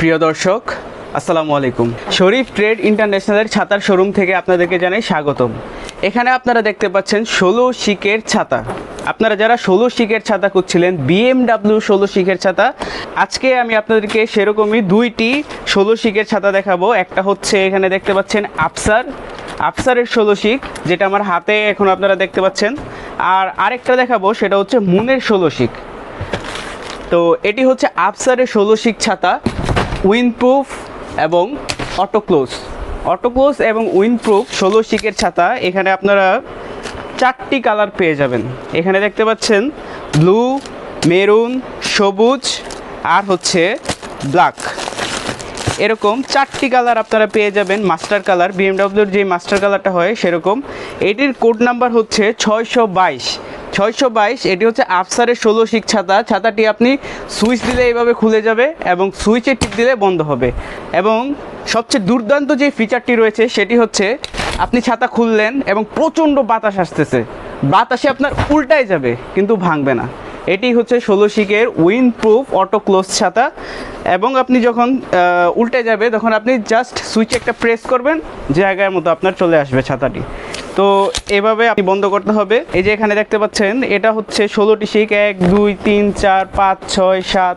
প্রিয় দর্শক, আসসালামু আলাইকুম। শরীফ ট্রেড ইন্টারন্যাশনালের ছাতার শোরুম থেকে আপনাদেরকে জানাই স্বাগতম। এখানে আপনারা দেখতে পাচ্ছেন 16 শিকের ছাতা। আপনারা যারা 16 শিকের ছাতা খুঁজছিলেন, BMW 16 শিকের ছাতা, আজকে আমি আপনাদেরকে সেরকমই দুইটি 16 শিকের ছাতা দেখাবো। একটা হচ্ছে এখানে দেখতে পাচ্ছেন আফসারের 16 শিক, যেটা আমার হাতে এখন আপনারা দেখতে পাচ্ছেন। আর আরেকটা দেখাবো, সেটা হচ্ছে মুনের 16 শিক। তো এটি হচ্ছে আফসারের 16 শিক ছাতা, উইন্ডপ্রুফ এবং অটোক্লোজ এবং উইন্ডপ্রুফ 16 শিকের ছাতা। এখানে আপনারা 4টি কালার পেয়ে যাবেন। এখানে দেখতে পাচ্ছেন ব্লু, মেরুন, সবুজ আর হচ্ছে ব্ল্যাক। এরকম 4টি কালার আপনারা পেয়ে যাবেন। মাস্টার কালার, বিএমডব্লিউর যে মাস্টার কালারটা হয় সেরকম। এটির কোড নাম্বার হচ্ছে 622। এটি হচ্ছে আফসারের 16 শিক ছাতা। ছাতাটি আপনি সুইচ দিলে এইভাবে খুলে যাবে এবং সুইচে টিপ দিলে বন্ধ হবে। এবং সবচেয়ে দুর্দান্ত যে ফিচারটি রয়েছে সেটি হচ্ছে, আপনি ছাতা খুললেন এবং প্রচণ্ড বাতাস আসতেছে, বাতাসে আপনার উল্টায় যাবে কিন্তু ভাঙবে না। এটি হচ্ছে 16 শিকের উইন্ডপ্রুফ অটোক্লোজ ছাতা। এবং আপনি যখন উল্টে যাবে তখন আপনি জাস্ট সুইচে একটা প্রেস করবেন, জায়গার মতো আপনার চলে আসবে ছাতাটি। তো এভাবে আপনি বন্ধ করতে হবে। এই যে এখানে দেখতে পাচ্ছেন, এটা হচ্ছে 16টি শিক, 1 2 3 4 5 6 7